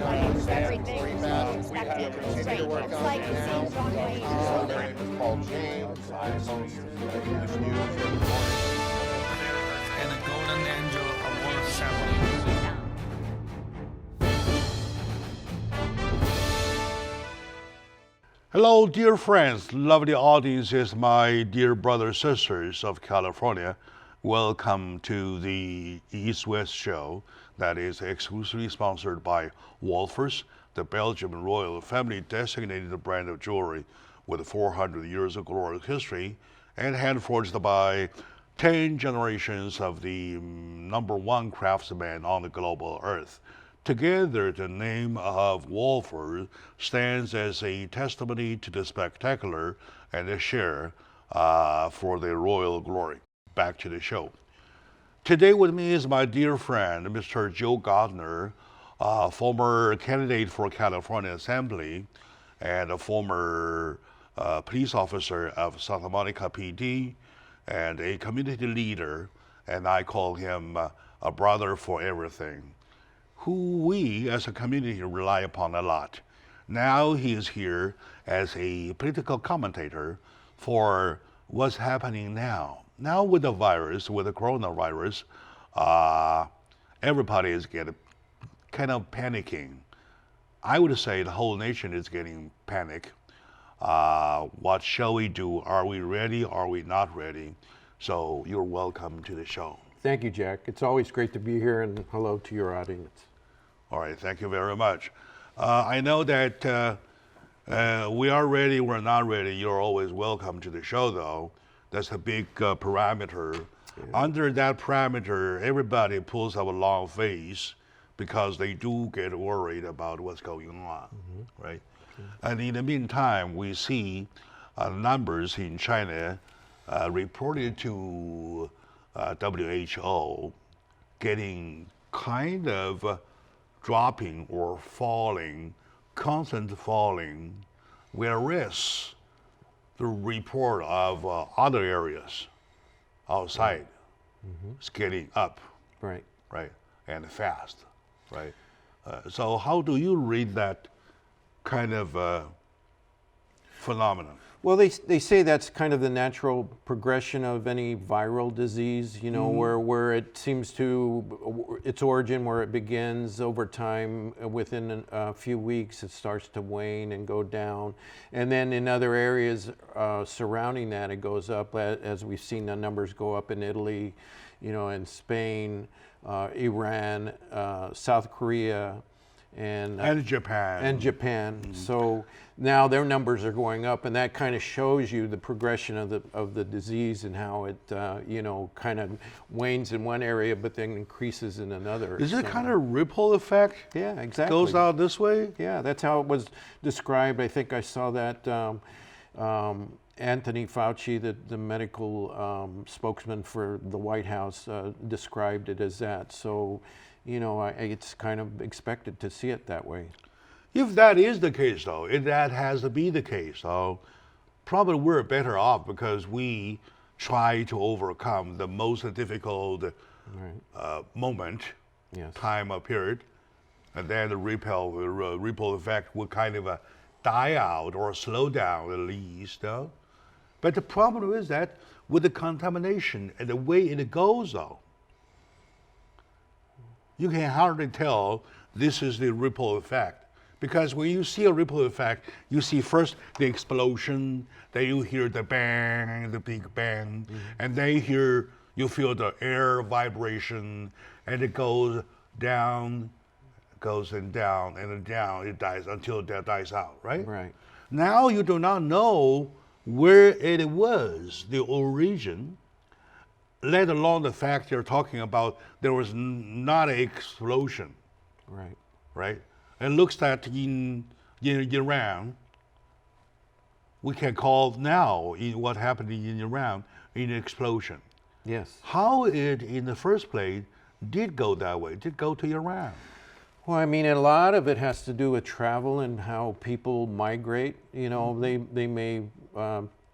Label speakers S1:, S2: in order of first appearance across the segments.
S1: Everything we have to continue to work on it now. My name is Paul James. I host English News every morning.
S2: And the Golden Angel Award ceremony.
S3: Hello, dear friends, lovely audiences, my dear brothers and sisters of California. Welcome to the East-West show that is exclusively sponsored by Wolfers, the Belgian royal family designated brand of jewelry with 400 years of glorious history and hand-forged by 10 generations of the #1 craftsman on the global earth. Together, the name of Wolfers stands as a testimony to the spectacular and the share for the royal glory. Back to the show. Today with me is my dear friend, Mr. Joe Gardner, former candidate for California Assembly and a former police officer of Santa Monica PD and a community leader, and I call him a brother for everything, who we as a community rely upon a lot. Now he is here as a political commentator for what's happening now. Now with the virus, with the coronavirus, everybody is getting kind of panicking. I would say the whole nation is getting panic. What shall we do? Are we ready? Are we not ready? So you're welcome to the show.
S4: Thank you, Jack. It's always great to be here, and hello to your audience.
S3: All right, thank you very much. I know that we are ready, we're not ready. You're always welcome to the show, though. That's a big parameter. Yeah. Under that parameter, everybody pulls up a long face because they do get worried about what's going on, right? And in the meantime, we see numbers in China reported to WHO getting kind of dropping or falling, constant falling, whereas the report of other areas outside is getting up,
S4: right,
S3: and fast, right? So how do you read that kind of phenomenon?
S4: Well, they say that's kind of the natural progression of any viral disease, you know, where it seems to, its origin, where it begins over time, within a few weeks, it starts to wane and go down. And then in other areas surrounding that, it goes up, as we've seen the numbers go up in Italy, you know, in Spain, Iran, South Korea, and Japan. So now their numbers are going up, and that kind of shows you the progression of the disease and how it you know, kind of wanes in one area but then increases in another.
S3: Is it kind of ripple effect?
S4: Yeah, exactly.
S3: Goes out this way?
S4: Yeah, that's how it was described. I think I saw that Anthony Fauci, the medical spokesman for the White House, described it as that. So, you know, it's kind of expected to see it that way.
S3: If that is the case, though, if that has to be the case, though, probably we're better off because we try to overcome the most difficult moment, time or period, and then the ripple effect will kind of die out or slow down at least. But the problem is that with the contamination and the way it goes, though, you can hardly tell this is the ripple effect. Because when you see a ripple effect, you see first the explosion, then you hear the bang, the big bang, and then you feel the air vibration, and it goes down, goes and down, it dies until it dies out, right?
S4: Right.
S3: Now you do not know where it was, the origin, let alone the fact you're talking about there was not an explosion. Right? It looks that in Iran, we can call now what happened in Iran an explosion.
S4: Yes.
S3: How it in the first place did go that way, did go to Iran?
S4: Well, I mean, a lot of it has to do with travel and how people migrate. You know, they may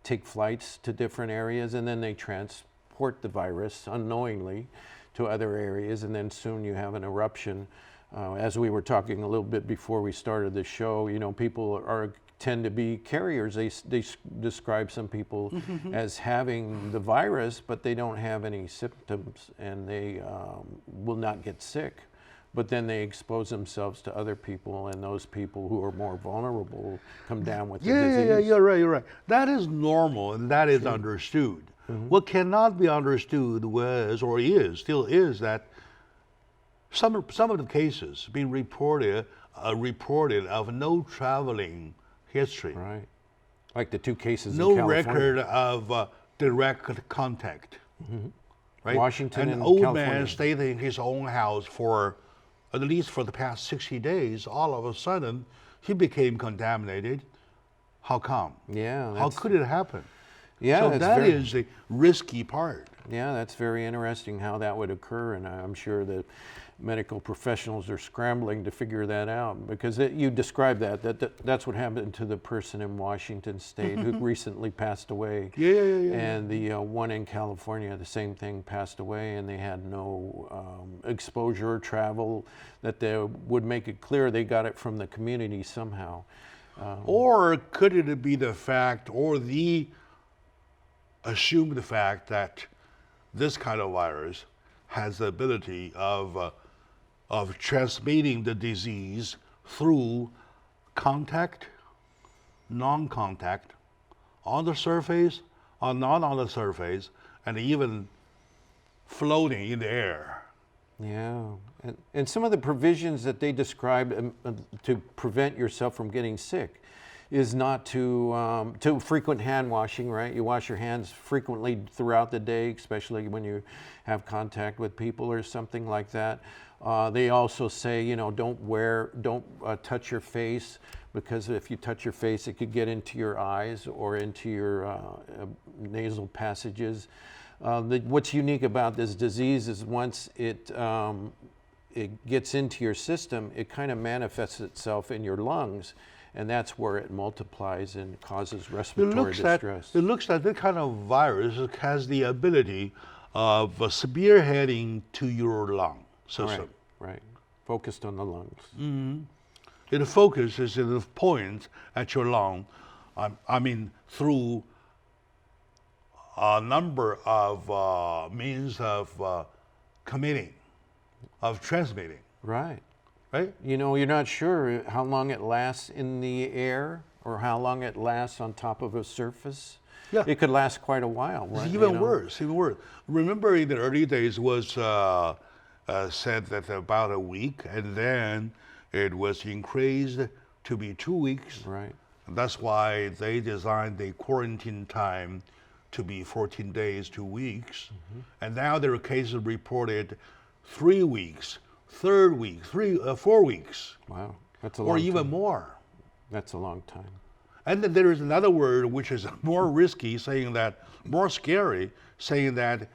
S4: take flights to different areas, and then they transport the virus unknowingly to other areas, and then soon you have an eruption As we were talking a little bit before we started the show, people tend to be carriers. They describe some people as having the virus, but they don't have any symptoms, and they will not get sick. But then they expose themselves to other people, and those people who are more vulnerable come down with the disease.
S3: Yeah, you're right. That is normal, and that is understood. What cannot be understood still is that some of the cases being reported of no traveling history.
S4: Right. Like the 2 cases
S3: no
S4: in California.
S3: record of direct contact. Right?
S4: Washington
S3: An
S4: and
S3: old
S4: California.
S3: man stayed in his own house for at least for the past 60 days. All of a sudden, he became contaminated. How come?
S4: Yeah.
S3: How could it happen?
S4: Yeah,
S3: So
S4: that's
S3: that is the risky part.
S4: Yeah, that's very interesting how that would occur, and I'm sure that medical professionals are scrambling to figure that out, because you described that's what happened to the person in Washington State who recently passed away.
S3: Yeah.
S4: And the one in California, the same thing, passed away, and they had no exposure or travel that they would make it clear they got it from the community somehow.
S3: Or could it be the fact, or the assumed fact that this kind of virus has the ability of transmitting the disease through contact, non-contact, on the surface, or not on the surface, and even floating in the air.
S4: Yeah, and some of the provisions that they describe to prevent yourself from getting sick is not to frequent hand washing, right? You wash your hands frequently throughout the day, especially when you have contact with people or something like that. They also say, don't touch your face, because if you touch your face, it could get into your eyes or into your nasal passages. What's unique about this disease is once it gets into your system, it kind of manifests itself in your lungs, and that's where it multiplies and causes respiratory distress.
S3: It looks like that kind of virus has the ability of spearheading to your lung system.
S4: Right. Focused on the lungs.
S3: It focuses and it points at your lung, through a number of means of transmitting.
S4: Right.
S3: Right?
S4: You're not sure how long it lasts in the air or how long it lasts on top of a surface.
S3: Yeah.
S4: It could last quite a while.
S3: It's
S4: Right?
S3: even worse. Remember, in the early days was said that about a week, and then it was increased to be 2 weeks.
S4: Right.
S3: And that's why they designed the quarantine time to be 14 days, 2 weeks. And now there are cases reported 3 weeks, 3rd week, 4 weeks,
S4: Wow. That's a long
S3: or even
S4: time.
S3: more.
S4: That's a long time.
S3: And then there is another word which is more risky, more scary, saying that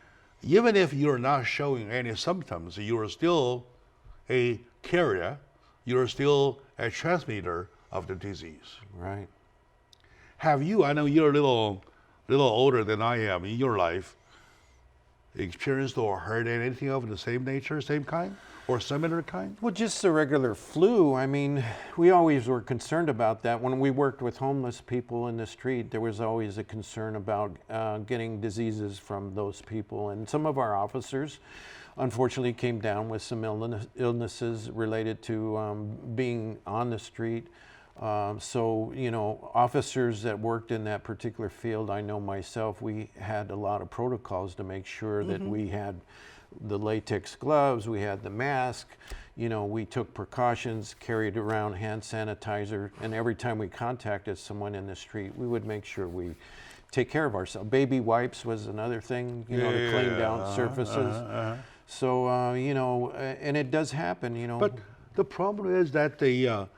S3: even if you're not showing any symptoms, you are still a carrier, you're still a transmitter of the disease.
S4: Right.
S3: Have you, I know you're a little older than I am in your life, experienced or heard anything of the same nature, same kind, or similar kind?
S4: Well, just the regular flu. We always were concerned about that. When we worked with homeless people in the street, there was always a concern about getting diseases from those people. And some of our officers, unfortunately, came down with some illnesses related to being on the street. Officers that worked in that particular field, I know myself, we had a lot of protocols to make sure that we had the latex gloves, we had the mask, we took precautions, carried around hand sanitizer, and every time we contacted someone in the street, we would make sure we take care of ourselves. Baby wipes was another thing, to clean down surfaces. So, and it does happen,
S3: But the problem is that the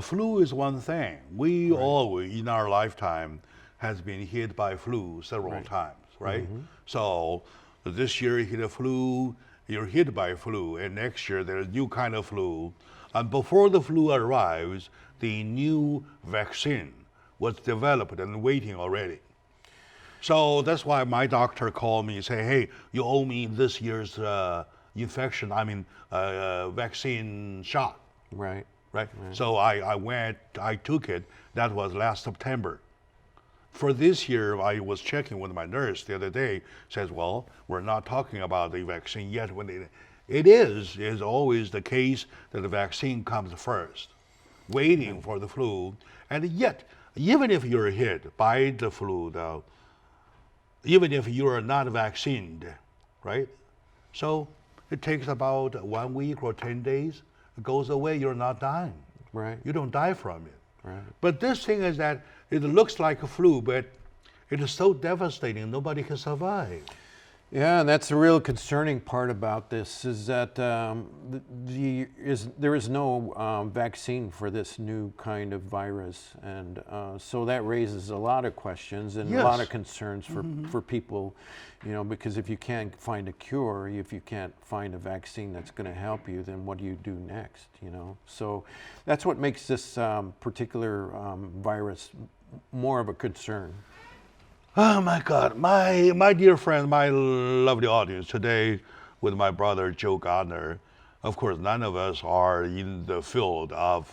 S3: flu is one thing. We always, in our lifetime, has been hit by flu several times, right? So this year you hit a flu, you're hit by flu, and next year there's a new kind of flu. And before the flu arrives, the new vaccine was developed and waiting already. So that's why my doctor called me and say, hey, you owe me this year's infection, vaccine shot.
S4: Right.
S3: Right? So I took it. That was last September. For this year, I was checking with my nurse the other day. Says, well, we're not talking about the vaccine yet. When it is always the case that the vaccine comes first, waiting for the flu. And yet, even if you're hit by the flu, though, even if you are not vaccinated, right? So it takes about 1 week or 10 days. It goes away. You're not dying.
S4: Right.
S3: You don't die from it.
S4: Right.
S3: But this thing is that it looks like a flu, but it is so devastating, nobody can survive.
S4: Yeah, and that's the real concerning part about this is that there is no vaccine for this new kind of virus, and so that raises a lot of questions and a lot of concerns for people, because if you can't find a cure, if you can't find a vaccine that's going to help you, then what do you do next? So that's what makes this particular virus more of a concern.
S3: Oh my God, my dear friend, my lovely audience, today with my brother Joe Gardner. Of course, none of us are in the field of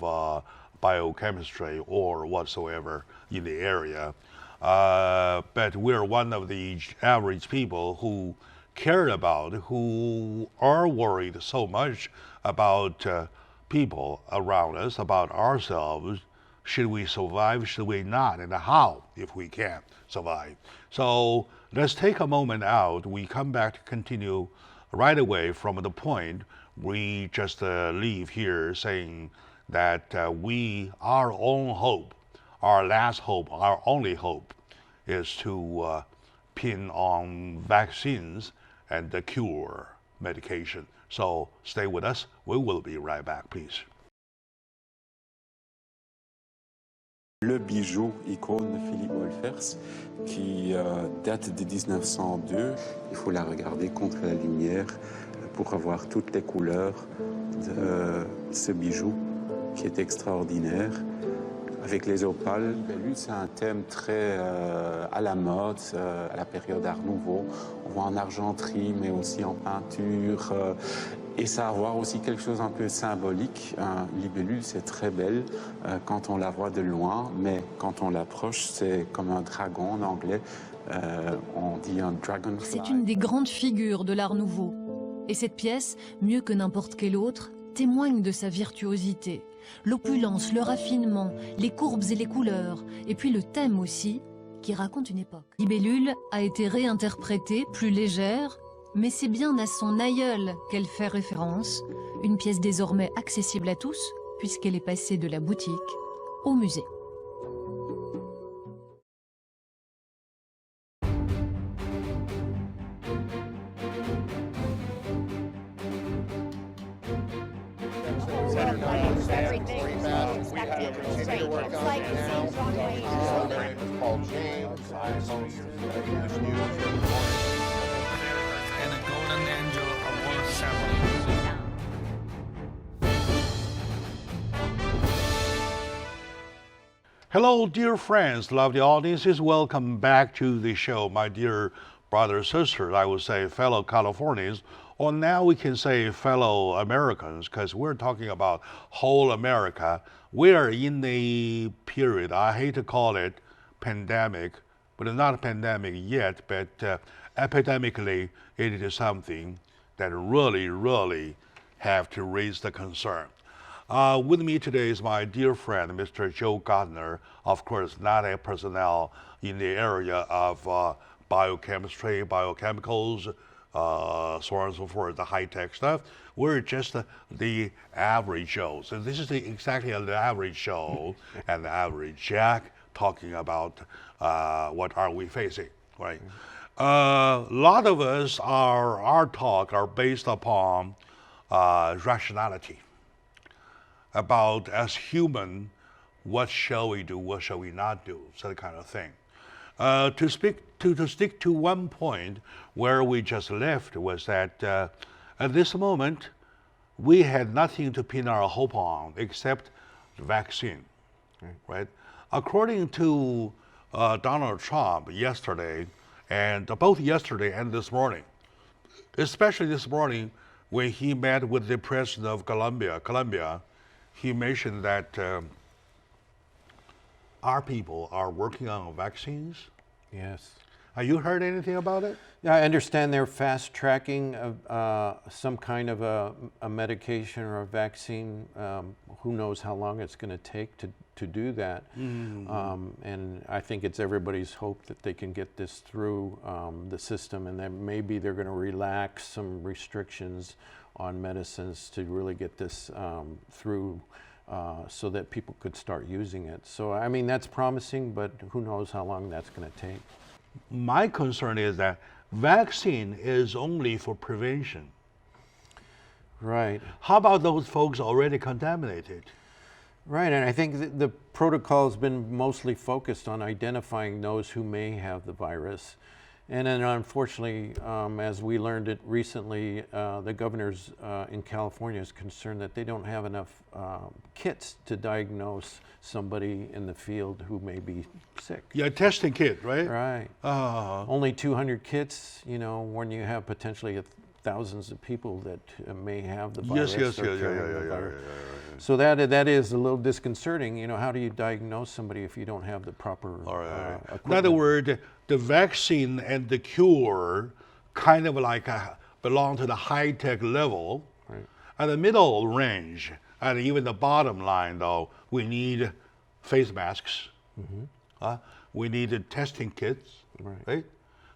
S3: biochemistry or whatsoever in the area, but we're one of the average people who care about, who are worried so much about people around us, about ourselves. Should we survive? Should we not? And how, if we can survive? So let's take a moment out. We come back to continue right away from the point we just leave here saying that our own hope, our last hope, our only hope is to pin on vaccines and the cure medication. So stay with us. We will be right back, please.
S5: Le bijou icône de Philippe Wolfers qui date de 1902. Il faut la regarder contre la lumière pour avoir toutes les couleurs de ce bijou qui est extraordinaire. Avec les opales, c'est un thème très à la mode, à la période Art Nouveau. On voit en argenterie, mais aussi en peinture. Et ça a à voir aussi quelque chose un peu symbolique. Un libellule, c'est très belle quand on la voit de loin, mais quand on l'approche, c'est comme un dragon en anglais. On dit un dragonfly.
S6: C'est une des grandes figures de l'Art Nouveau. Et cette pièce, mieux que n'importe quelle autre, témoigne de sa virtuosité. L'opulence, le raffinement, les courbes et les couleurs, et puis le thème aussi, qui raconte une époque. Libellule a été réinterprétée, plus légère, mais c'est bien à son aïeul qu'elle fait référence, une pièce désormais accessible à tous, puisqu'elle est passée de la boutique au musée.
S2: And a golden angel award ceremony.
S3: Hello, dear friends, lovely audiences. Welcome back to the show, my dear brothers, sisters, I would say fellow Californians, or now we can say fellow Americans, because we're talking about whole America. We are in a period, I hate to call it pandemic, but it's not a pandemic yet, but epidemically, it is something that really have to raise the concern. With me today is my dear friend, Mr. Joe Gardner, of course, not a personnel in the area of biochemistry, biochemicals, so on and so forth, the high-tech stuff. We're just the average Joe. So this is exactly the average Joe and the average Jack talking about what are we facing, right? A lot of us, our talk are based upon rationality. About as human, what shall we do, what shall we not do, so that kind of thing. To stick to one point where we just left was that at this moment, we had nothing to pin our hope on except the vaccine, right? According to Donald Trump yesterday, and both yesterday and this morning, especially this morning, when he met with the president of Colombia, he mentioned that our people are working on vaccines.
S4: Yes.
S3: Have you heard anything about it?
S4: Yeah, I understand they're fast tracking some kind of a medication or a vaccine. Who knows how long it's going to take to do that. And I think it's everybody's hope that they can get this through the system, and that maybe they're going to relax some restrictions on medicines to really get this through so that people could start using it. So, I mean, that's promising, but who knows how long that's going to take.
S3: My concern is that vaccine is only for prevention.
S4: Right.
S3: How about those folks already contaminated?
S4: Right, and I think the protocol has been mostly focused on identifying those who may have the virus. And then unfortunately, as we learned it recently, the governors in California is concerned that they don't have enough kits to diagnose somebody in the field who may be sick.
S3: Yeah, testing kit, right?
S4: Right. Only 200 kits, you know, when you have potentially thousands of people that may have the virus.
S3: Yes,
S4: or
S3: yeah.
S4: carrying the virus. So that is a little disconcerting. You know, how do you diagnose somebody if you don't have the proper equipment?
S3: In other words, the vaccine and the cure kind of like belong to the high-tech level.
S4: Right.
S3: At the middle range, and even the bottom line, though, we need face masks. We need testing kits, right?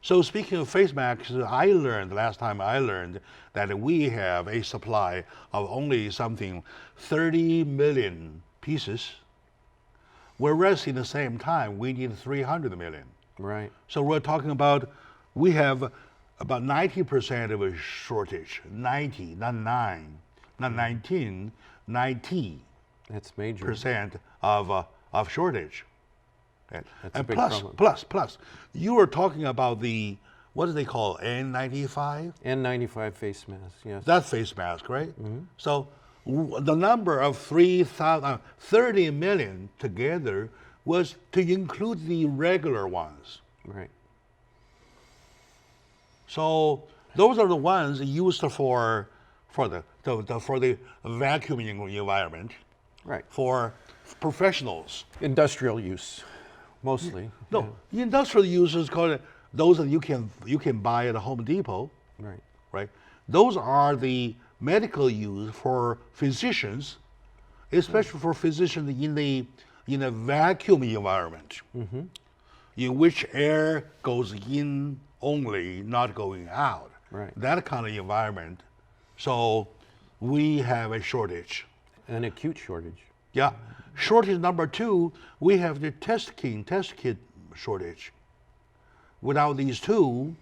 S3: So speaking of face masks, last time I learned that we have a supply of only something 30 million pieces, whereas in the same time, we need 300 million.
S4: Right.
S3: So we're talking about, we have about 90% of a shortage, 90, not 9, not 19, 90%.
S4: That's major.
S3: Of shortage.
S4: That's a
S3: And
S4: big
S3: plus,
S4: problem.
S3: you were talking about the, what do they call it, N95?
S4: N95 face mask, yes.
S3: That face mask, right? So the number of 30 million together was to include the regular ones.
S4: Right.
S3: So those are the ones used for the vacuuming environment,
S4: Right.
S3: for professionals.
S4: Industrial use, mostly.
S3: No, industrial uses called those that you can buy at a Home Depot,
S4: Right.
S3: right? Those are the medical use for physicians, especially for physicians in a vacuum environment, in which air goes in only, not going out.
S4: Right.
S3: That kind of environment. So we have a shortage.
S4: An acute shortage.
S3: Yeah. Shortage number 2, we have the test kit shortage. Without these two,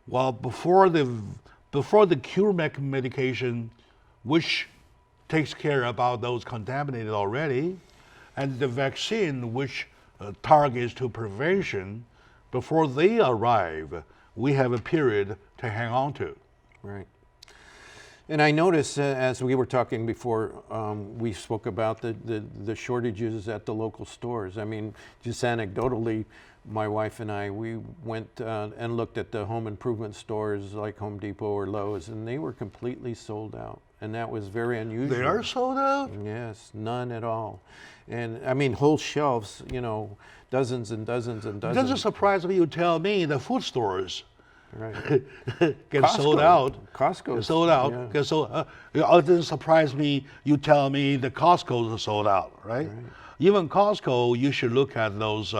S3: well, before the cure medication, which takes care about those contaminated already, and the vaccine, which targets to prevention, before they arrive, we have a period to hang on to.
S4: Right. And I noticed as we were talking before, we spoke about the shortages at the local stores. I mean, just anecdotally, my wife and I, we went and looked at the home improvement stores like Home Depot or Lowe's, and they were completely sold out. And that was very unusual.
S3: They are sold out?
S4: Yes, none at all. And I mean, whole shelves, you know, dozens and dozens and dozens.
S3: It doesn't surprise me you tell me the food stores
S4: Right.
S3: get sold out.
S4: Costco.
S3: Get sold out.
S4: Yeah.
S3: Get sold, it doesn't surprise me you tell me the Costco's are sold out, right? Even Costco, you should look at those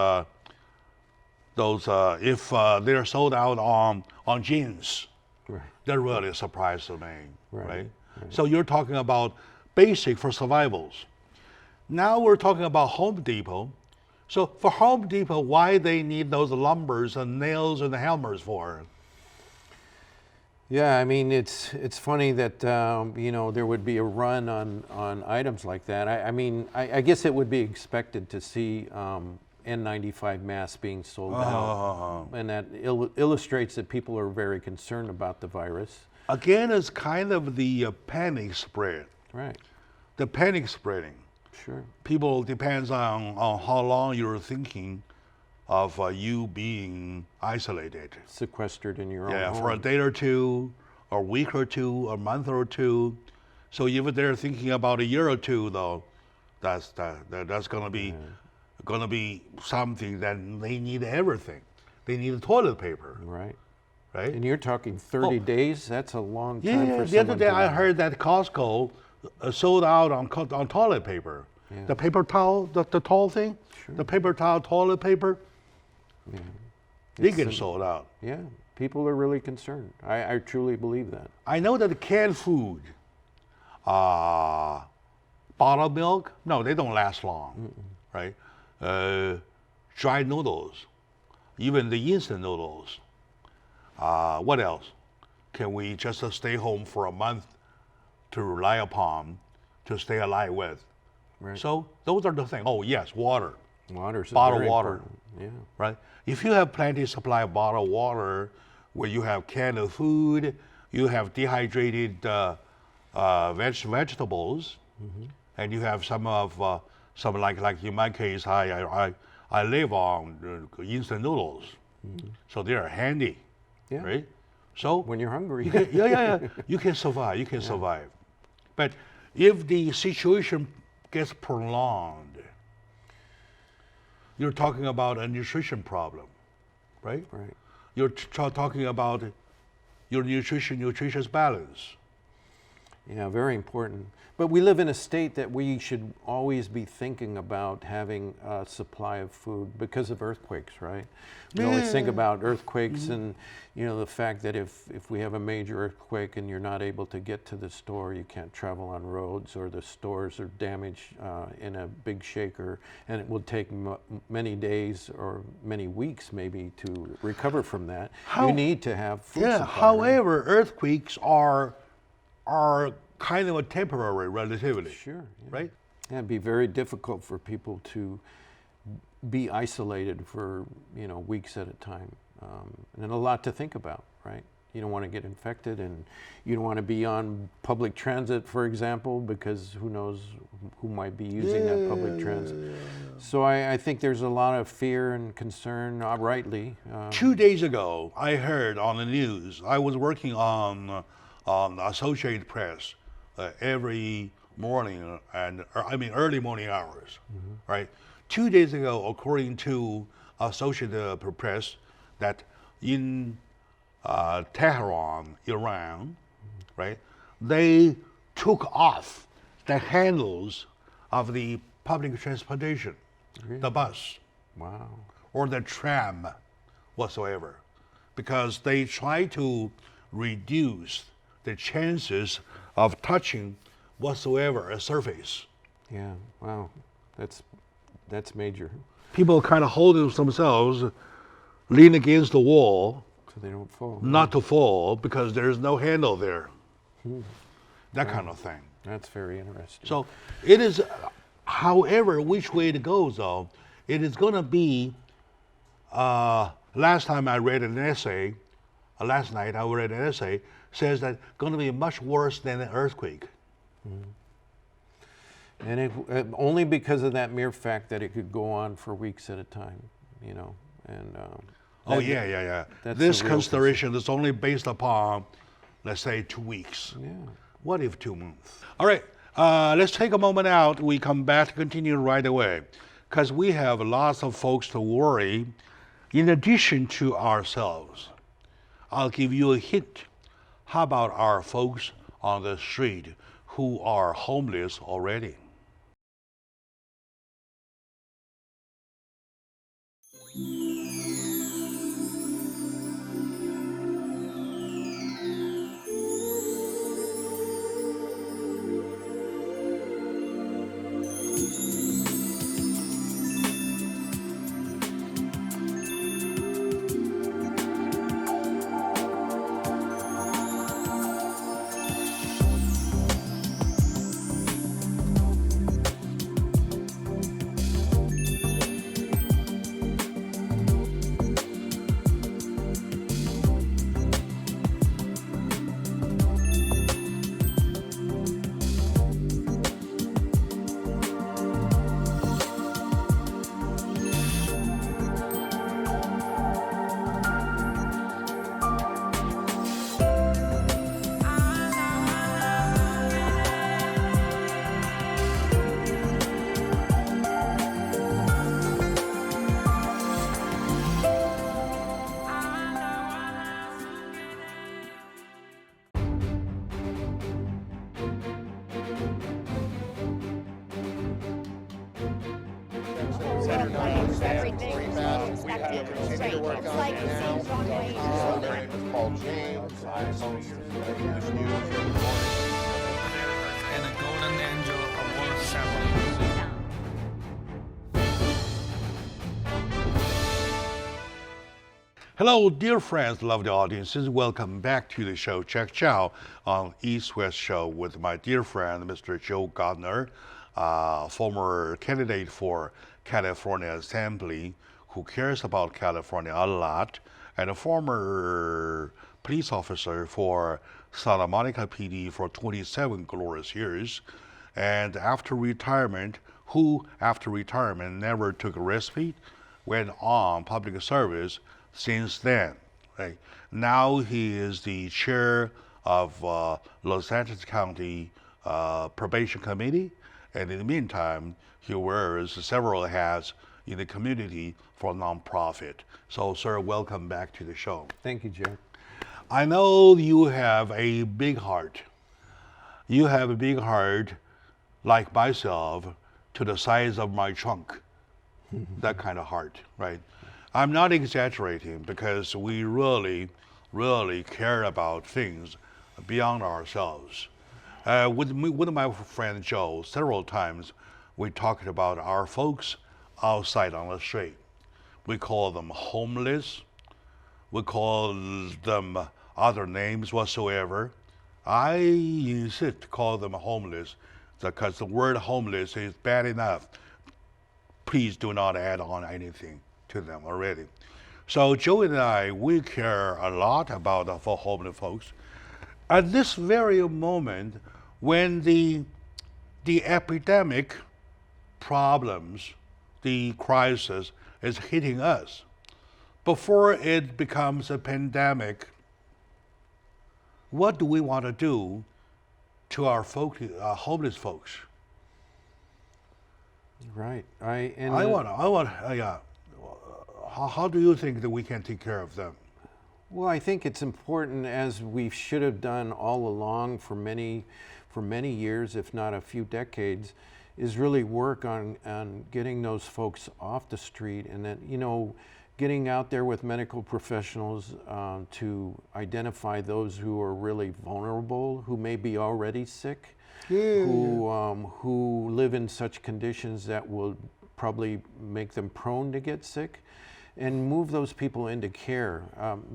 S3: if they're sold out on jeans.
S4: Right.
S3: That really surprises me,
S4: Right.
S3: right? So you're talking about basic for survivals. Now we're talking about Home Depot. So for Home Depot, why they need those lumbers and nails and hammers for?
S4: Yeah, I mean, it's funny that you know, there would be a run on items like that. I mean, I guess it would be expected to see N95 masks being sold out, and that illustrates that people are very concerned about the virus.
S3: Again, it's kind of the panic spread.
S4: Right.
S3: The panic spreading.
S4: Sure.
S3: People depends on how long you're thinking of you being isolated.
S4: Sequestered in your own
S3: Yeah,
S4: home.
S3: for a day or two, a week or two, a month or two. So if they're thinking about a year or two, though, that's gonna be something that they need everything. They need toilet paper,
S4: Right.
S3: right?
S4: And you're talking 30 days? That's a long time
S3: Yeah,
S4: for
S3: the other
S4: someone
S3: day
S4: to
S3: I heard that Costco sold out on toilet paper.
S4: Yeah.
S3: The paper towel, the tall thing, the paper towel, toilet paper, they get sold out.
S4: Yeah, people are really concerned. I truly believe that.
S3: I know that the canned food, bottled milk, no, they don't last long, right? Dried noodles, even the instant noodles. What else? Can we just stay home for a month to rely upon to stay alive with?
S4: Right.
S3: So those are the things. Oh yes, water,
S4: Water's
S3: bottled
S4: very
S3: water,
S4: important. Yeah.
S3: right? If you have plenty supply of bottled water, where you have canned food, you have dehydrated vegetables, and you have some like in my case, I live on instant noodles, so they are handy,
S4: Yeah.
S3: right? So
S4: When you're hungry.
S3: yeah, you can survive. You can survive, but if the situation gets prolonged, you're talking about a nutrition problem, right?
S4: Right.
S3: You're talking about your nutritious balance.
S4: Yeah, very important. But we live in a state that we should always be thinking about having a supply of food because of earthquakes, right? We always think about earthquakes and, the fact that if we have a major earthquake and you're not able to get to the store, you can't travel on roads, or the stores are damaged in a big shaker, and it will take many days or many weeks maybe to recover from that. You need to have food supply. Right?
S3: However, earthquakes are kind of a temporary relatively.
S4: Sure. Yeah.
S3: Right?
S4: Yeah, it'd be very difficult for people to be isolated for weeks at a time, and a lot to think about, right? You don't want to get infected, and you don't want to be on public transit, for example, because who knows who might be using that public transit. So I think there's a lot of fear and concern, rightly.
S3: 2 days ago, I heard on the news. I was working on Associated Press every morning, and early morning hours, right? 2 days ago, according to Associated Press, that in Tehran, Iran, right, they took off the handles of the public transportation, the bus,
S4: Wow.
S3: or the tram whatsoever, because they try to reduce the chances of touching whatsoever a surface.
S4: Yeah. Wow. That's major.
S3: People kind of hold themselves, lean against the wall,
S4: So they don't fall.
S3: not to fall because there's no handle there. That kind of thing.
S4: That's very interesting.
S3: So it is, however, which way it goes, though, it is going to be. Last time I read an essay, last night I read an essay, says that going to be much worse than an earthquake.
S4: And it, only because of that mere fact that it could go on for weeks at a time, and
S3: Oh, yeah.
S4: that's
S3: This
S4: the real
S3: consideration is only based upon, let's say, 2 weeks.
S4: yeah.
S3: What if 2 months? All right, let's take a moment out. We come back to continue right away, because we have lots of folks to worry in addition to ourselves. I'll give you a hint. How about our folks on the street who are homeless already?
S1: Everything we have to continue to work on it now. Our name is called James. I host English news every morning.
S2: And a golden angel award ceremony.
S3: Hello, dear friends, lovely audiences. Welcome back to the show Check Chow on East West Show with my dear friend, Mr. Joe Gardner, former candidate for California Assembly who cares about California a lot, and a former police officer for Santa Monica PD for 27 glorious years. And after retirement, never took a respite, went on public service since then. Right? Now he is the chair of Los Angeles County Probation Committee, and in the meantime, he wears several hats in the community for nonprofit. So, sir, welcome back to the show.
S4: Thank you, Joe.
S3: I know you have a big heart. You have a big heart, like myself, to the size of my trunk. That kind of heart, right? I'm not exaggerating because we really, really care about things beyond ourselves. With my friend Joe, several times we talked about our folks outside on the street. We call them homeless. We call them other names whatsoever. I insist to call them homeless because the word homeless is bad enough. Please do not add on anything to them already. So Joe and I, we care a lot about the homeless folks. At this very moment, when the epidemic problems, the crisis is hitting us, before it becomes a pandemic, what do we want to do to our homeless folks?
S4: Right.
S3: How do you think that we can take care of them?
S4: Well, I think it's important, as we should have done all along for many years, if not a few decades, is really work on getting those folks off the street, and that, getting out there with medical professionals to identify those who are really vulnerable, who may be already sick, who live in such conditions that will probably make them prone to get sick, and move those people into care,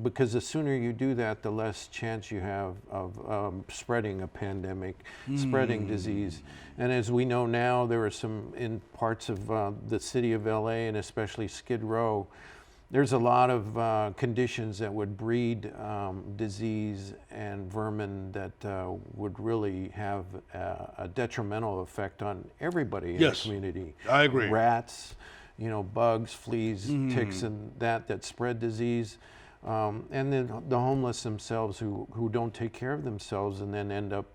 S4: because the sooner you do that, the less chance you have of spreading a pandemic, spreading disease. And as we know now, there are some, in parts of the city of LA and especially Skid Row, there's a lot of conditions that would breed disease and vermin that would really have a detrimental effect on everybody in the community.
S3: I agree.
S4: Rats, bugs, fleas, ticks, and that spread disease. And then the homeless themselves who don't take care of themselves and then end up,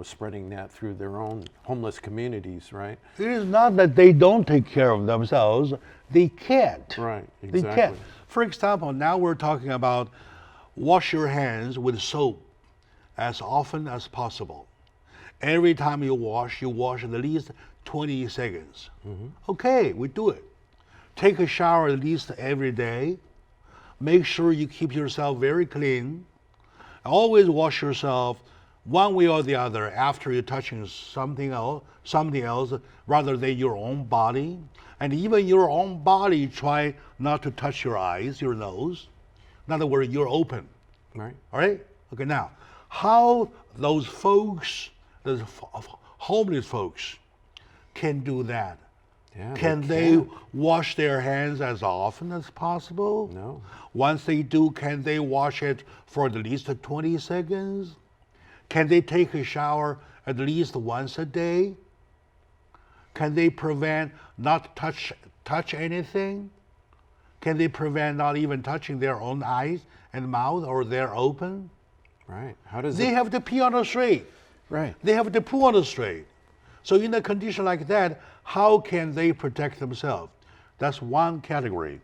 S4: spreading that through their own homeless communities, right?
S3: It is not that they don't take care of themselves, they can't.
S4: Right, exactly.
S3: They can't. For example, now we're talking about wash your hands with soap as often as possible. Every time you wash at least 20 seconds. Okay, we do it. Take a shower at least every day. Make sure you keep yourself very clean. Always wash yourself one way or the other after you're touching something else rather than your own body. And even your own body, try not to touch your eyes, your nose. In other words, you're open.
S4: Right.
S3: All right? Okay, now, how those folks, those homeless folks, can do that?
S4: Yeah,
S3: Can they wash their hands as often as possible?
S4: No.
S3: Once they do, can they wash it for at least 20 seconds? Can they take a shower at least once a day? Can they prevent not touch anything? Can they prevent not even touching their own eyes and mouth, or they're open?
S4: Right. How does
S3: They have to pee on the street.
S4: Right.
S3: They have to poo on the street. So in a condition like that, how can they protect themselves? That's one category.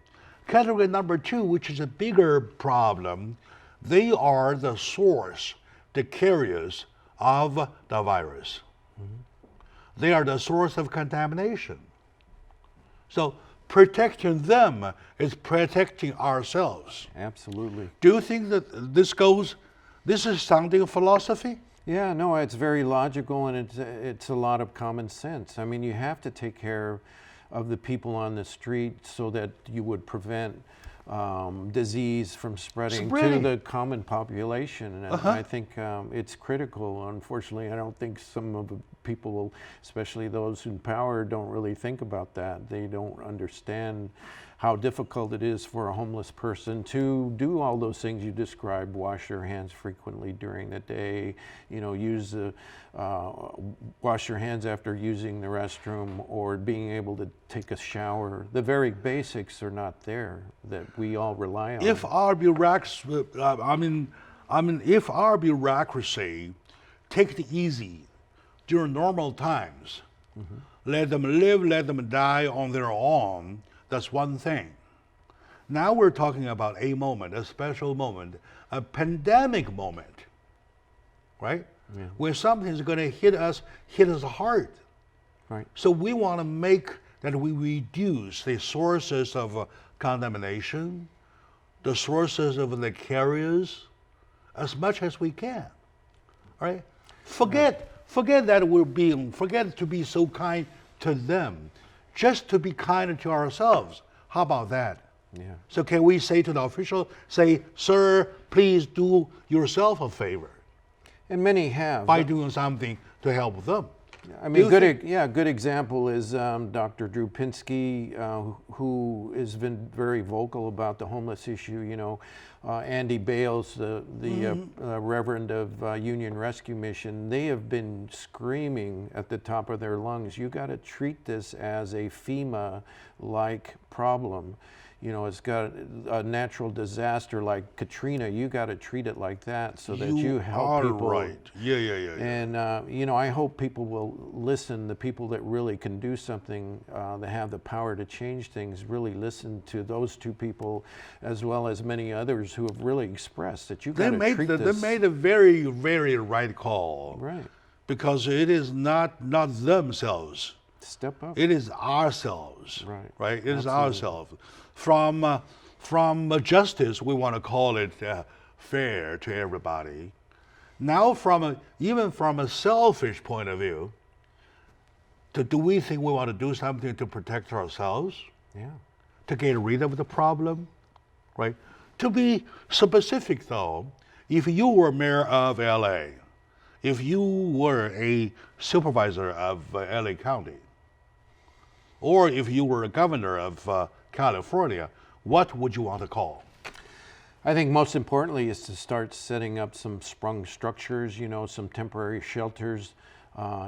S3: Category number two, which is a bigger problem, they are the source, the carriers of the virus. They are the source of contamination. So protecting them is protecting ourselves.
S4: Absolutely.
S3: Do you think that this is sounding philosophy?
S4: Yeah, no, it's very logical, and it's a lot of common sense. I mean, you have to take care of the people on the street so that you would prevent disease from spreading to the common population. And I think it's critical. Unfortunately, I don't think some of the people, especially those in power, don't really think about that. They don't understand how difficult it is for a homeless person to do all those things you described: wash their hands frequently during the day, wash your hands after using the restroom, or being able to take a shower. The very basics are not there that we all rely on.
S3: If our bureaucracy, if our bureaucracy take it easy during normal times, let them live, let them die on their own, that's one thing. Now we're talking about a moment, a special moment, a pandemic moment, right?
S4: Yeah.
S3: Where something's going to hit us hard.
S4: Right.
S3: So we want to make that we reduce the sources of contamination, the sources of the carriers, as much as we can. Right? Forget that forget to be so kind to them, just to be kind to ourselves. How about that?
S4: Yeah.
S3: So can we say to the official, say, sir, please do yourself a favor
S4: And many have.
S3: by doing something to help them?
S4: I mean, good example is Dr. Drew Pinsky, who has been very vocal about the homeless issue. Andy Bales, the Reverend of Union Rescue Mission, they have been screaming at the top of their lungs, you got to treat this as a FEMA-like problem. It's got a natural disaster like Katrina. You got to treat it like that so that you help people.
S3: Right. Yeah.
S4: And I hope people will listen. The people that really can do something, that have the power to change things, really listen to those two people, as well as many others who have really expressed that you got to treat this.
S3: They made a very, very right call.
S4: Right.
S3: Because it is not themselves.
S4: Step up.
S3: It is ourselves.
S4: Right.
S3: Right. It is ourselves. From justice, we want to call it fair to everybody. Now, even from a selfish point of view, do we think we want to do something to protect ourselves?
S4: Yeah.
S3: To get rid of the problem, right? To be specific, though, if you were mayor of LA, if you were a supervisor of LA County, or if you were a governor of California, what would you want to call?
S4: I think most importantly is to start setting up some sprung structures, some temporary shelters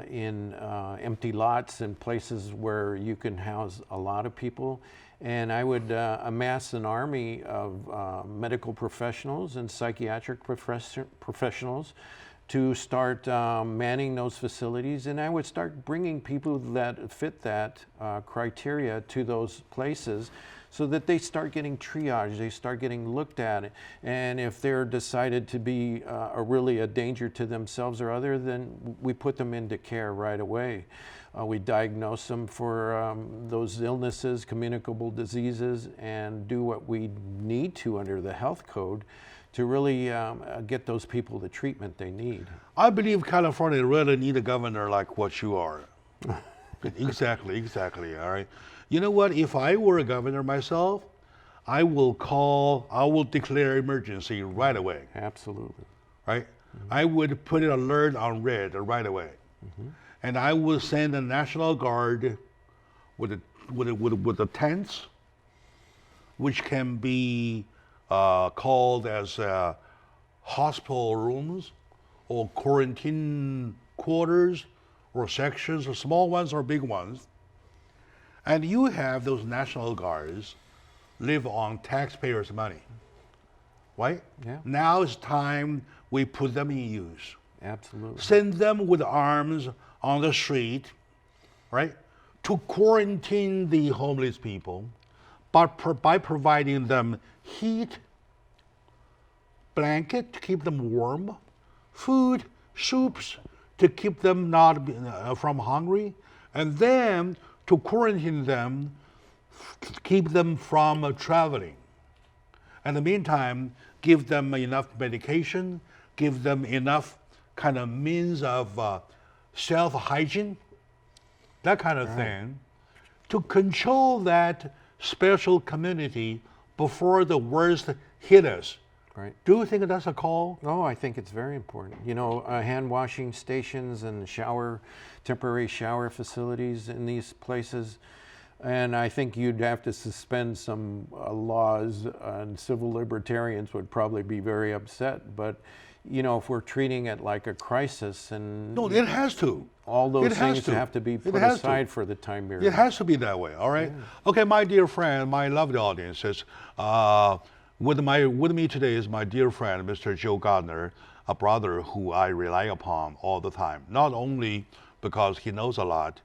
S4: in empty lots and places where you can house a lot of people. And I would amass an army of medical professionals and psychiatric professionals to start manning those facilities, and I would start bringing people that fit that criteria to those places so that they start getting triaged, they start getting looked at, and if they're decided to be really a danger to themselves or other, then we put them into care right away. We diagnose them for those illnesses, communicable diseases, and do what we need to under the health code to really get those people the treatment they need.
S3: I believe California really need a governor like what you are. Exactly, all right. You know what, if I were a governor myself, I will declare emergency right away.
S4: Absolutely.
S3: Right? Mm-hmm. I would put an alert on red right away. Mm-hmm. And I will send a National Guard with the tents, which can be called as hospital rooms or quarantine quarters or sections, or small ones or big ones. And you have those National Guards live on taxpayers' money, right?
S4: Yeah.
S3: Now it's time we put them in use.
S4: Absolutely.
S3: Send them with arms on the street, right, to quarantine the homeless people, but by providing them heat, blanket to keep them warm, food, soups to keep them not from hungry, and then to quarantine them keep them from traveling. In the meantime, give them enough medication, give them enough kind of means of self-hygiene, that kind of thing, to control that special community before the worst hit us.
S4: Right.
S3: Do you think that's a call?
S4: Oh, I think it's very important. You know, hand washing stations and temporary shower facilities in these places. And I think you'd have to suspend some laws, and civil libertarians would probably be very upset. But, you know, if we're treating it like a crisis, and
S3: No, it has to.
S4: all those
S3: It has
S4: things
S3: to.
S4: have to be
S3: It
S4: put
S3: has to.
S4: aside for the time being.
S3: It has to be that way, all right? Okay, my dear friend, my lovely audiences, with me today is my dear friend, Mr. Joe Gardner, a brother who I rely upon all the time, not only because he knows a lot,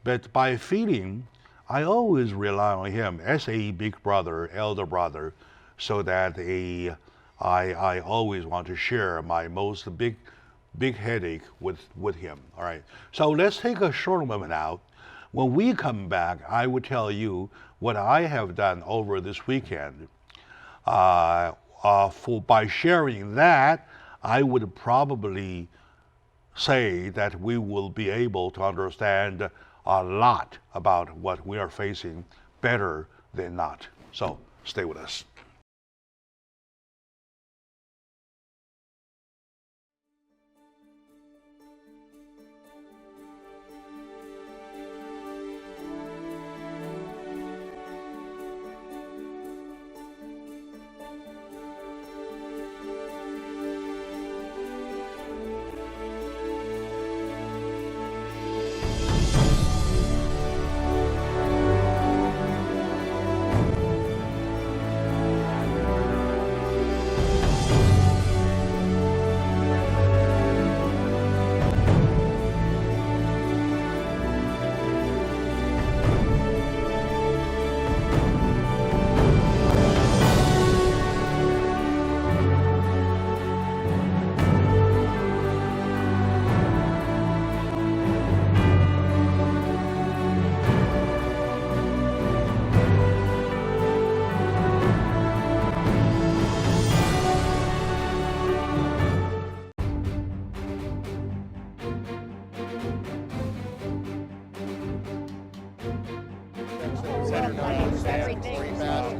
S3: but by feeling I always rely on him as a big brother, elder brother, so that I always want to share my most big headache with him. All right. So let's take a short moment out. When we come back, I will tell you what I have done over this weekend. By sharing that, I would probably say that we will be able to understand a lot about what we are facing better than not. So stay with us.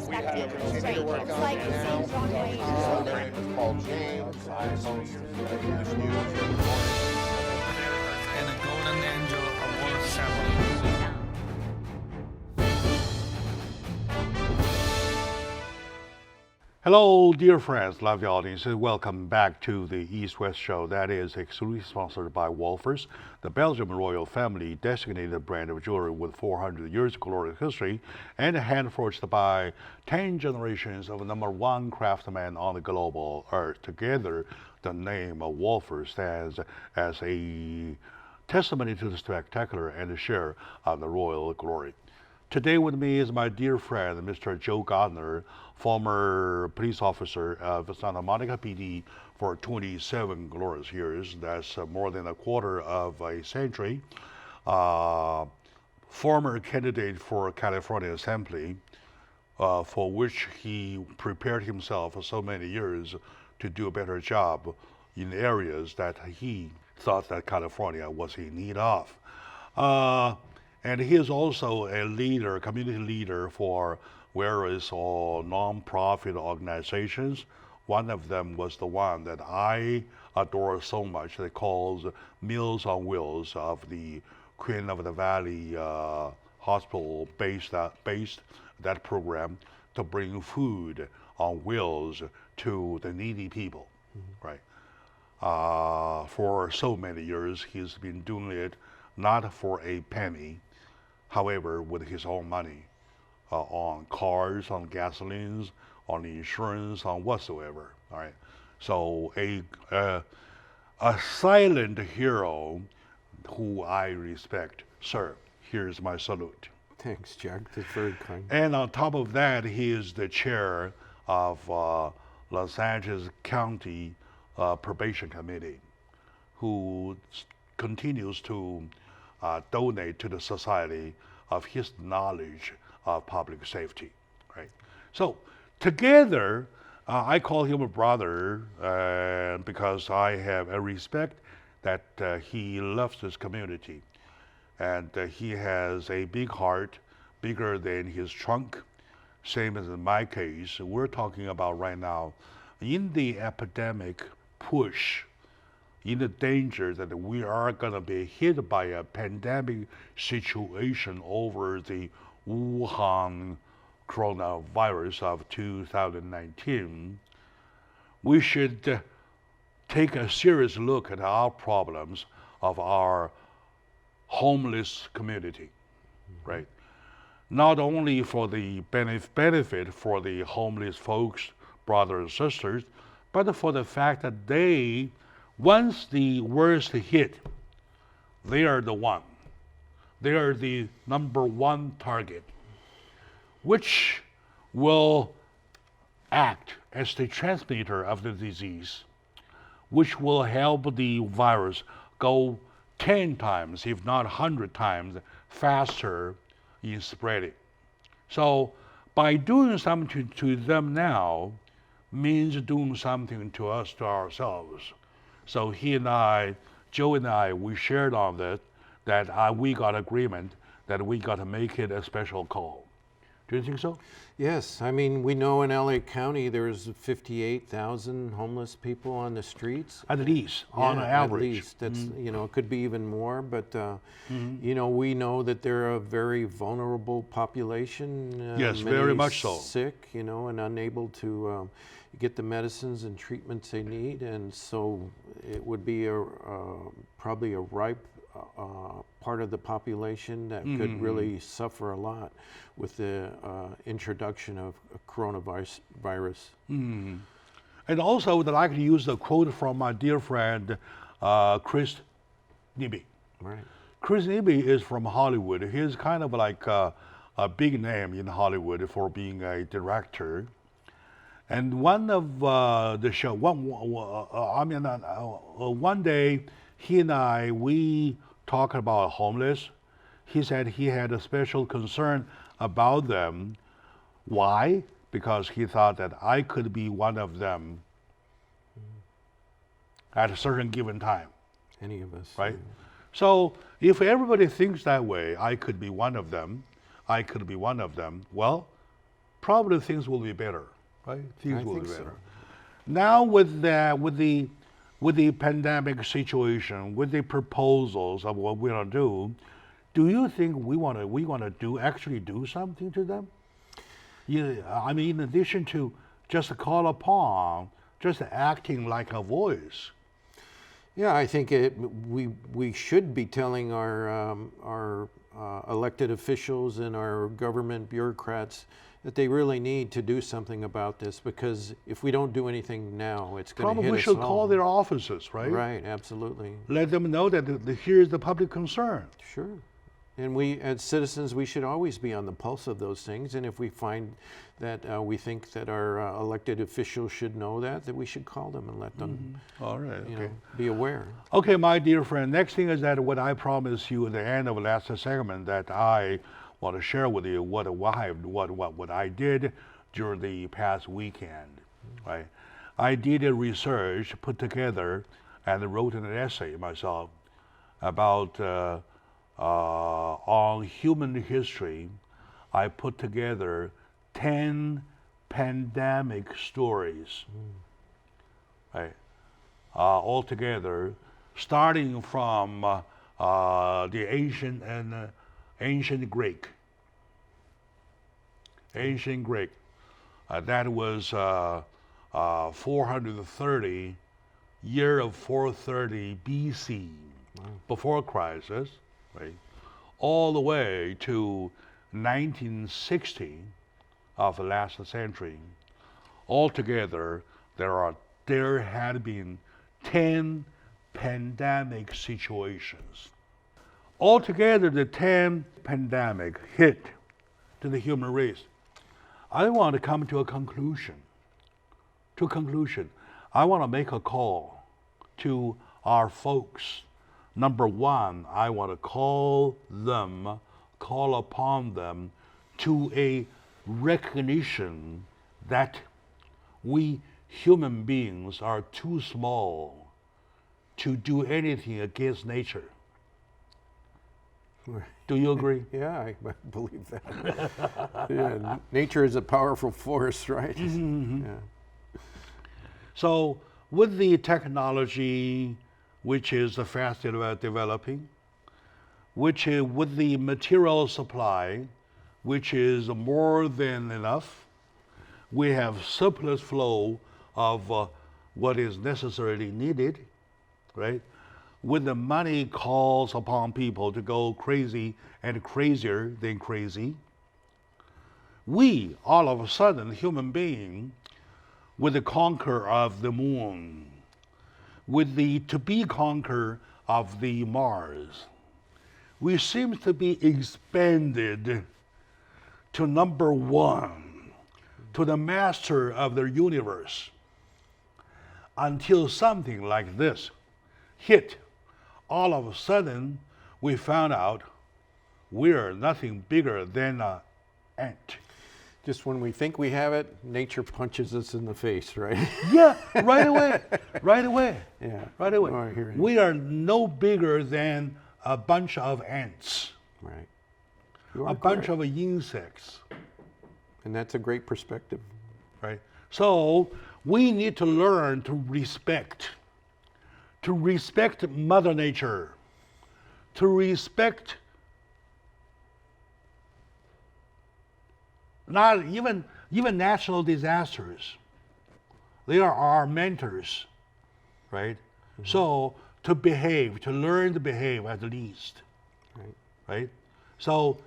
S1: Continue to work on it now. My name is Paul James. I host English News every morning.
S2: And a Golden Angel Award ceremony.
S3: Hello, dear friends, lovely audience, and welcome back to the East-West Show that is exclusively sponsored by Wolfers, the Belgian royal family designated brand of jewelry with 400 years of glorious history and hand-forged by 10 generations of #1 craftsmen on the global earth. Together, the name of Wolfers stands as a testimony to the spectacular and the share of the royal glory. Today with me is my dear friend, Mr. Joe Gardner, former police officer of Santa Monica PD for 27 glorious years. That's more than a quarter of a century. Former candidate for California Assembly, for which he prepared himself for so many years to do a better job in areas that he thought that California was in need of. And he is also a leader, community leader for various non-profit organizations. One of them was the one that I adore so much that calls Meals on Wheels of the Queen of the Valley Hospital based that program to bring food on wheels to the needy people, right? For so many years, he's been doing it not for a penny, however, with his own money, on cars, on gasolines, on insurance, on whatsoever. All right. So a silent hero who I respect. Sir, here's my salute.
S4: Thanks, Jack. That's very kind.
S3: And on top of that, he is the chair of Los Angeles County Probation Committee, who continues to donate to the society of his knowledge of public safety, right? So together, I call him a brother because I have a respect that he loves this community, and he has a big heart, bigger than his trunk. Same as in my case, we're talking about right now, in the epidemic push, in the danger that we are going to be hit by a pandemic situation over the Wuhan coronavirus of 2019, we should take a serious look at our problems of our homeless community, right? Not only for the benefit for the homeless folks, brothers and sisters, but for the fact that they, once the worst hit, they are the one. They are the number one target, which will act as the transmitter of the disease, which will help the virus go 10 times, if not 100 times, faster in spreading. So by doing something to them now means doing something to us, to ourselves. So he and I, Joe and I, we shared on that we got agreement that we got to make it a special call. Do you think so?
S4: Yes, I mean, we know in LA County there's 58,000 homeless people on the streets.
S3: At least, on average.
S4: At least, that's, you know, it could be even more, but, you know, we know that they're a very vulnerable population.
S3: Yes, very much so.
S4: Sick, you know, and unable to get the medicines and treatments they need, and so it would be probably a ripe part of the population that could really suffer a lot with the introduction of coronavirus.
S3: And also, I'd like to use the quote from my dear friend Chris Nibby.
S4: Right.
S3: Chris Nibby is from Hollywood. He's kind of like a big name in Hollywood for being a director. And one of the show, one day, he and I, we talked about homeless. He said he had a special concern about them. Why? Because he thought that I could be one of them at a certain given time.
S4: Any of us.
S3: Right? So if everybody thinks that way, I could be one of them, I could be one of them, well, probably things will be better, right? Things will be better. So. Now with the pandemic situation, with the proposals of what we're gonna do you think we wanna actually do something to them? I mean, in addition to just call upon, just acting like a voice.
S4: Yeah, I think we should be telling our elected officials and our government bureaucrats that they really need to do something about this, because if we don't do anything now, it's going to hit us all.
S3: Probably we should call their offices, right?
S4: Right, absolutely.
S3: Let them know that here's the public concern.
S4: Sure. And we, as citizens, we should always be on the pulse of those things. And if we find that we think that our elected officials should know that we should call them and let them
S3: All right, okay.
S4: Be aware.
S3: Okay, my dear friend, next thing is that what I promised you at the end of the last segment, that I want to share with you what I did during the past weekend, right? I did a research, put together, and wrote an essay myself about on human history. I put together 10 pandemic stories, right? Altogether, starting from the ancient Greek. That was 430, year of 430 BC, before crisis, right? All the way to 1960 of the last century. Altogether, there had been 10 pandemic situations. Altogether, the 10 pandemic hit to the human race. I want to come to a conclusion. I want to make a call to our folks. Number one, I want to call upon them to a recognition that we human beings are too small to do anything against nature. Do you agree?
S4: Yeah, I believe that. Yeah, nature is a powerful force, right? Yeah.
S3: So with the technology, which is fast developing, with the material supply, which is more than enough, we have surplus flow of what is necessarily needed, right? When the money calls upon people to go crazy and crazier than crazy, we, all of a sudden, human being, with the conquer of the moon, with the to-be conquer of the Mars, we seem to be expanded to number one, to the master of the universe, until something like this hit. All of a sudden, we found out we're nothing bigger than an ant.
S4: Just when we think we have it, nature punches us in the face, right?
S3: Yeah, right away, right away.
S4: Yeah,
S3: right away.
S4: Oh, I hear you.
S3: We are no bigger than a bunch of ants,
S4: Right. You are
S3: a bunch
S4: correct.
S3: of insects,
S4: And that's a great perspective.
S3: right? So we need to learn to respect Mother Nature, to respect not even natural disasters. They are our mentors, right? So to learn to behave at least,
S4: Right.
S3: right? So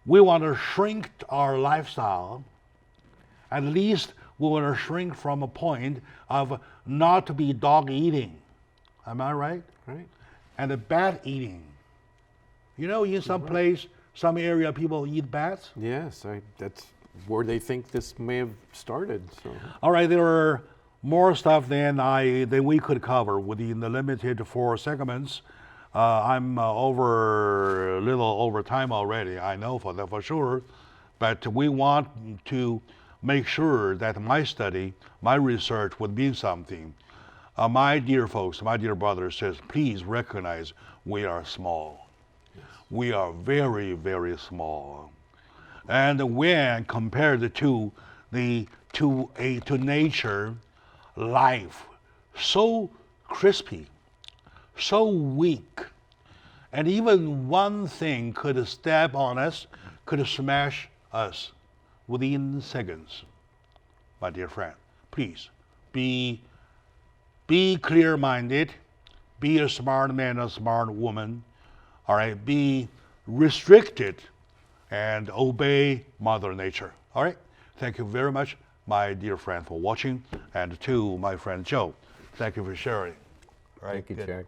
S3: we want to shrink our lifestyle. At least we want to shrink from a point of not to be dog eating. Am I right?
S4: Right.
S3: And the bat eating. You know, in some place, some area, people eat bats.
S4: Yes, that's where they think this may have started. So.
S3: All right, there are more stuff than we could cover within the limited 4 segments. I'm a little over time already. I know for sure, but we want to make sure that my study, my research would mean something. My dear folks, my dear brothers, says, please recognize we are small. Yes. We are very, very small. And when compared to nature, life, so crispy, so weak, and even one thing could stab on us, could smash us within seconds. My dear friend, please be clear-minded, be a smart man, a smart woman, all right? Be restricted and obey Mother Nature, all right? Thank you very much, my dear friend, for watching, and to my friend Joe, thank you for sharing. All right,
S4: Thank you,
S3: good.
S4: Jack.